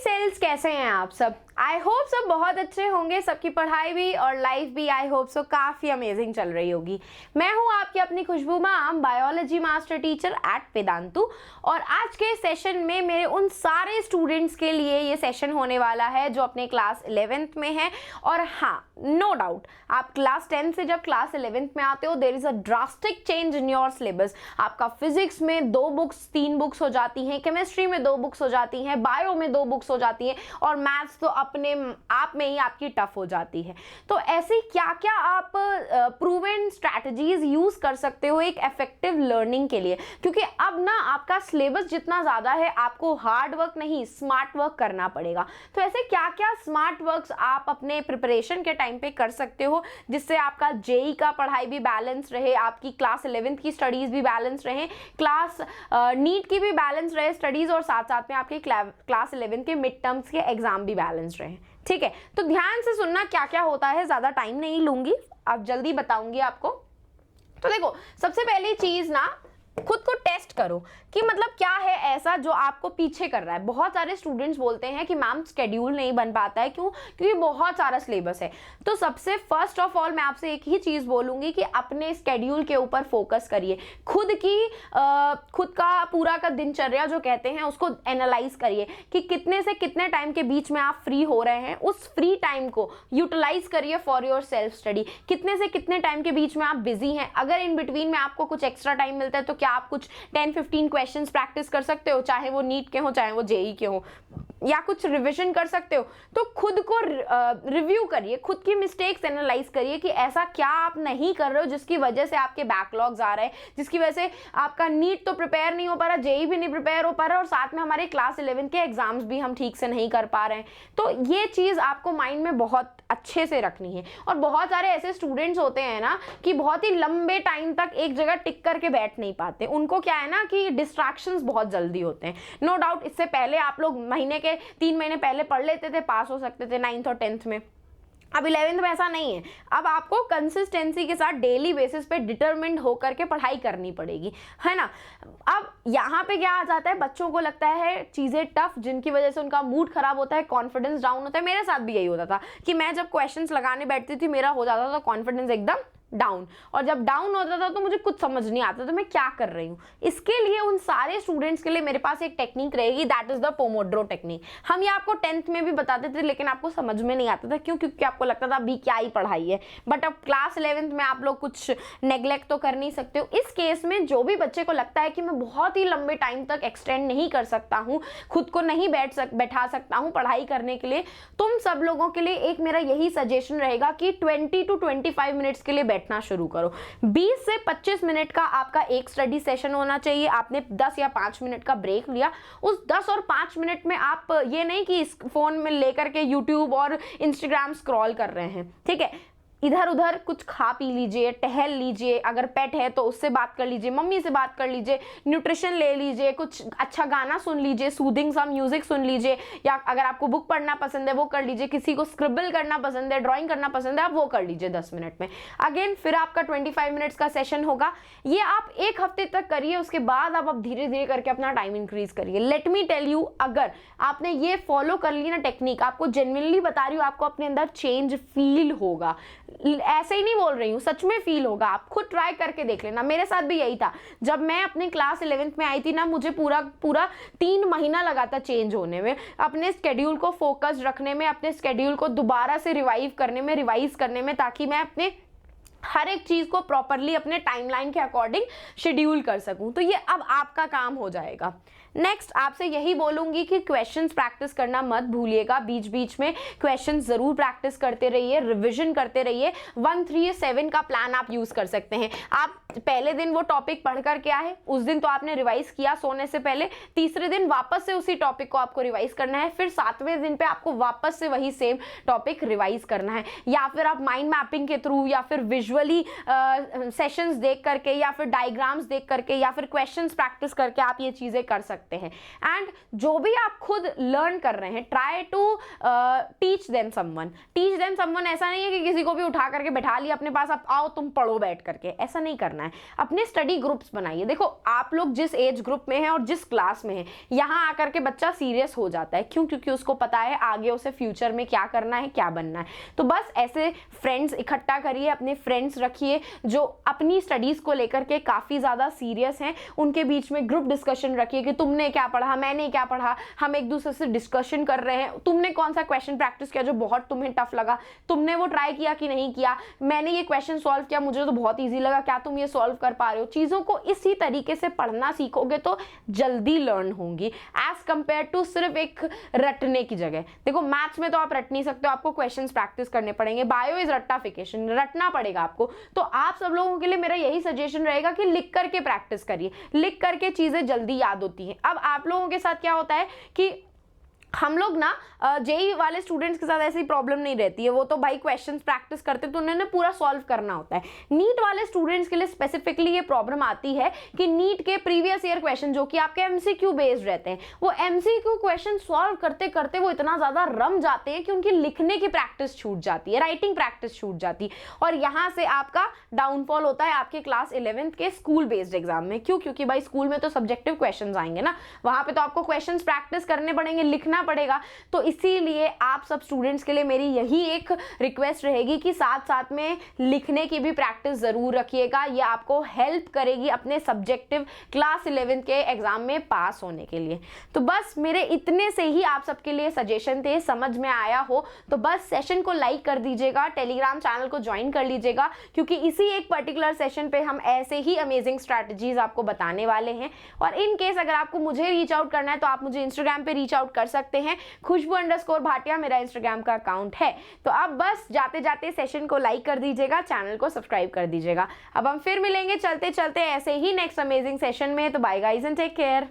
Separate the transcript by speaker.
Speaker 1: Sales, कैसे हैं आप सब? आई होप सब बहुत अच्छे होंगे, सबकी पढ़ाई भी और लाइफ भी आई होप सो काफ़ी अमेजिंग चल रही होगी। मैं हूं आपकी अपनी Khushboo ma'am, biology master teacher at Vedantu. और आज के सेशन में मेरे उन सारे स्टूडेंट्स के लिए ये सेशन होने वाला है जो अपने क्लास 11th में हैं। और हाँ, नो डाउट, आप क्लास 10 से जब क्लास 11th में आते हो there is a drastic change in your syllabus. आपका फिजिक्स में 2 बुक्स 3 बुक्स हो जाती हैं, केमिस्ट्री में 2 बुक्स हो जाती हैं, बायो में 2 बुक्स हो जाती हैं, और मैथ्स तो अपने आप में ही आपकी टफ हो जाती है। तो ऐसी क्या क्या आप प्रूवन स्ट्रैटेजीज यूज कर सकते हो एक इफेक्टिव लर्निंग के लिए, क्योंकि अब ना आपका सिलेबस जितना ज़्यादा है आपको हार्ड वर्क नहीं स्मार्ट वर्क करना पड़ेगा। तो ऐसे क्या क्या स्मार्ट वर्क्स आप अपने प्रिपरेशन के टाइम पे कर सकते हो जिससे आपका जेई का पढ़ाई भी बैलेंस रहे, आपकी क्लास 11th की स्टडीज़ भी बैलेंस रहे, क्लास नीट की भी बैलेंस रहे स्टडीज़, और साथ साथ में आपकी क्लास 11th के मिड टर्म्स के एग्जाम भी बैलेंस रहे। ठीक है, तो ध्यान से सुनना क्या क्या होता है, ज़्यादा टाइम नहीं लूंगी, अब जल्दी बताऊंगी आपको। तो देखो, सबसे पहली चीज़ ना, खुद को टेस्ट करो कि मतलब क्या है ऐसा जो आपको पीछे कर रहा है। बहुत सारे स्टूडेंट्स बोलते हैं कि मैम स्केड्यूल नहीं बन पाता है, क्यों? क्योंकि बहुत सारा सिलेबस है। तो सबसे फर्स्ट ऑफ ऑल मैं आपसे एक ही चीज़ बोलूँगी कि अपने स्केड्यूल के ऊपर फोकस करिए। खुद का पूरा का दिनचर्या जो कहते हैं उसको एनालाइज करिए कि कितने से कितने टाइम के बीच में आप फ्री हो रहे हैं। उस फ्री टाइम को यूटिलाइज करिए फॉर योर सेल्फ स्टडी। कितने से कितने टाइम के बीच में आप बिजी हैं, अगर इन बिटवीन में आपको कुछ एक्स्ट्रा टाइम मिलता है तो क्या आप कुछ 10-15 क्वेश्चंस प्रैक्टिस कर सकते हो, चाहे वो नीट के हो चाहे वो जेई के हो, या कुछ रिवीजन कर सकते हो। तो खुद को रिव्यू करिए, खुद की मिस्टेक्स एनालाइज करिए कि ऐसा क्या आप नहीं कर रहे हो जिसकी वजह से आपके बैकलॉग्स आ रहे हैं, जिसकी वजह से आपका नीट तो प्रिपेयर नहीं हो पा रहा, जेई भी नहीं प्रिपेयर हो पा रहा, और साथ में हमारे क्लास 11 के एग्जाम्स भी हम ठीक से नहीं कर पा रहे हैं। तो ये चीज़ आपको माइंड में बहुत अच्छे से रखनी है। और बहुत सारे ऐसे स्टूडेंट्स होते हैं ना कि बहुत ही लंबे टाइम तक एक जगह टिक करके बैठ नहीं पाते। उनको क्या है ना कि डिस्ट्रैक्शंस बहुत जल्दी होते हैं। नो डाउट, इससे पहले आप लोग महीने के 3 महीने पहले पढ़ लेते थे, पास हो सकते थे 9th और 10th में। अब 11th में ऐसा नहीं है। अब आपको कंसिस्टेंसी के साथ डेली बेसिस पे डिटरमिन्ड होकर के पढ़ाई करनी पड़ेगी, है ना। अब यहाँ पे क्या आ जाता है, बच्चों को लगता है चीज़ें टफ, जिनकी वजह से उनका मूड खराब होता है, कॉन्फिडेंस डाउन होता है। मेरे साथ भी यही होता था कि मैं जब क्वेश्चंस लगाने बैठती थी मेरा हो जाता था कॉन्फिडेंस एकदम डाउन, और जब डाउन होता था तो मुझे कुछ समझ नहीं आता था मैं क्या कर रही हूँ। इसके लिए उन सारे स्टूडेंट्स के लिए मेरे पास एक टेक्निक रहेगी, दैट इज द पोमोड्रो टेक्निक। हम ये आपको 10th में भी बताते थे, लेकिन आपको समझ में नहीं आता था। क्यों? क्योंकि आपको लगता था अभी क्या ही पढ़ाई है। बट अब क्लास 11th में आप लोग कुछ नेग्लेक्ट तो कर नहीं सकते हो। इस केस में जो भी बच्चे को लगता है कि मैं बहुत ही लंबे टाइम तक एक्सटेंड नहीं कर सकता हूँ, खुद को नहीं बैठा सकता हूँ पढ़ाई करने के लिए, तुम सब लोगों के लिए एक मेरा यही सजेशन रहेगा कि 20 to 25 मिनट्स के लिए बैठना शुरू करो। 20 से 25 मिनट का आपका एक स्टडी सेशन होना चाहिए। आपने 10 या 5 मिनट का ब्रेक लिया, उस 10 और 5 मिनट में आप ये नहीं कि इस फोन में लेकर के यूट्यूब और इंस्टाग्राम स्क्रॉल कर रहे हैं। ठीक है, इधर उधर कुछ खा पी लीजिए, टहल लीजिए, अगर पेट है तो उससे बात कर लीजिए, मम्मी से बात कर लीजिए, न्यूट्रिशन ले लीजिए, कुछ अच्छा गाना सुन लीजिए, सूदिंग सा म्यूजिक सुन लीजिए, या अगर आपको बुक पढ़ना पसंद है वो कर लीजिए, किसी को स्क्रिबल करना पसंद है, ड्राइंग करना पसंद है, आप वो कर लीजिए 10 मिनट में। अगेन फिर आपका 25 मिनट्स का सेशन होगा। ये आप 1 हफ्ते तक करिए, उसके बाद आप धीरे धीरे करके अपना टाइम इंक्रीज करिए। लेट मी टेल यू, अगर आपने ये फॉलो कर ली ना टेक्निक, आपको जेन्युइनली बता रही हूँ, आपको अपने अंदर चेंज फील होगा। ऐसे ही नहीं बोल रही हूँ, सच में फील होगा। आप खुद ट्राई करके देख लेना। मेरे साथ भी यही था। जब मैं अपने क्लास 11th में आई थी ना, मुझे पूरा 3 महीना लगा था चेंज होने में, अपने स्केड्यूल को फोकस रखने में, अपने स्केड्यूल को दोबारा से रिवाइज करने में, ताकि मैं अपने हर एक चीज को प्रॉपरली अपने टाइमलाइन के अकॉर्डिंग शेड्यूल कर सकूं। तो ये अब आपका काम हो जाएगा। नेक्स्ट आपसे यही बोलूंगी कि क्वेश्चंस प्रैक्टिस करना मत भूलिएगा। बीच बीच में क्वेश्चंस जरूर प्रैक्टिस करते रहिए, रिवीजन करते रहिए। 1-3-7 का प्लान आप यूज कर सकते हैं। आप पहले दिन वो टॉपिक पढ़कर के आए, उस दिन तो आपने रिवाइज किया सोने से पहले, तीसरे दिन वापस से उसी टॉपिक को आपको रिवाइज करना है, फिर 7वें दिन पे आपको वापस से वही सेम टॉपिक रिवाइज करना है। या फिर आप माइंड मैपिंग के थ्रू या फिर विजुअल विजुअली सेशंस देख करके या फिर डायग्राम्स देख करके या फिर क्वेश्चंस प्रैक्टिस करके आप ये चीज़ें कर सकते हैं। एंड जो भी आप खुद लर्न कर रहे हैं, try to teach them someone. ऐसा नहीं है कि किसी को भी उठा करके बैठा लिया अपने पास, आप आओ तुम पढ़ो बैठ करके, ऐसा नहीं करना है। अपने स्टडी ग्रुप्स बनाइए। देखो आप लोग जिस एज ग्रुप में हैं और जिस क्लास में हैं, यहाँ आकर के बच्चा सीरियस हो जाता है। क्यों? क्योंकि उसको पता है आगे उसे फ्यूचर में क्या करना है, क्या बनना है। तो बस ऐसे फ्रेंड्स इकट्ठा करिए, अपने फ्रेंड्स रखिए जो अपनी स्टडीज को लेकर के काफी ज्यादा सीरियस हैं। उनके बीच में ग्रुप डिस्कशन रखिए कि तुमने क्या पढ़ा, मैंने क्या पढ़ा, हम एक दूसरे से डिस्कशन कर रहे हैं। तुमने कौन सा क्वेश्चन प्रैक्टिस किया जो बहुत तुम्हें टफ लगा, तुमने वो ट्राई किया कि नहीं किया, मैंने ये क्वेश्चन सॉल्व किया, मुझे तो बहुत ईजी लगा, क्या तुम ये सॉल्व कर पा रहे हो। चीजों को इसी तरीके से पढ़ना सीखोगे तो जल्दी लर्न होंगी एज कंपेयर टू सिर्फ एक रटने की जगह। देखो मैथ्स में तो आप रट नहीं सकते हो, आपको क्वेश्चंस प्रैक्टिस करने पड़ेंगे। बायो इज रट्टाफिकेशन, रटना पड़ेगा आपको। तो आप सब लोगों के लिए मेरा यही सजेशन रहेगा कि लिख करके प्रैक्टिस करिए, लिख करके चीजें जल्दी याद होती हैं। अब आप लोगों के साथ क्या होता है कि हम लोग ना जेई वाले स्टूडेंट्स के साथ ऐसी प्रॉब्लम नहीं रहती है, वो तो भाई क्वेश्चंस प्रैक्टिस करते तो उन्होंने पूरा सॉल्व करना होता है। नीट वाले स्टूडेंट्स के लिए स्पेसिफिकली ये प्रॉब्लम आती है कि नीट के प्रीवियस ईयर क्वेश्चन जो कि आपके एमसीक्यू बेस्ड रहते हैं, वो एमसीक्यू क्वेश्चन सॉल्व करते करते वो इतना ज्यादा रम जाते हैं कि उनकी लिखने की प्रैक्टिस छूट जाती है, राइटिंग प्रैक्टिस छूट जाती है, और यहाँ से आपका डाउनफॉल होता है आपके क्लास 11th के स्कूल बेस्ड एग्जाम में। क्यों? क्योंकि भाई स्कूल में तो सब्जेक्टिव क्वेश्चन आएंगे ना, वहां पे तो आपको क्वेश्चन प्रैक्टिस करने पड़ेंगे, लिखना पड़ेगा। तो इसीलिए आप सब स्टूडेंट्स के लिए मेरी यही एक रिक्वेस्ट रहेगी कि साथ साथ में लिखने की भी प्रैक्टिस जरूर रखिएगा। ये आपको हेल्प करेगी अपने सब्जेक्टिव क्लास 11 के एग्जाम में पास होने के लिए। तो बस मेरे इतने से ही आप सबके लिए सजेशन थे, समझ में आया हो तो बस सेशन को लाइक कर दीजिएगा, टेलीग्राम चैनल को ज्वाइन कर लीजिएगा, क्योंकि इसी एक पर्टिकुलर सेशन पे हम ऐसे ही अमेजिंग स्ट्रैटेजीज आपको बताने वाले हैं। और इन केस अगर आपको मुझे रीच आउट करना है तो आप मुझे इंस्टाग्राम पे रीच आउट कर सकते हैं, खुशबू_भाटिया मेरा इंस्टाग्राम का अकाउंट है। तो अब बस जाते जाते सेशन को लाइक कर दीजिएगा, चैनल को सब्सक्राइब कर दीजिएगा। अब हम फिर मिलेंगे चलते चलते ऐसे ही नेक्स्ट अमेजिंग सेशन में। तो bye guys and take care.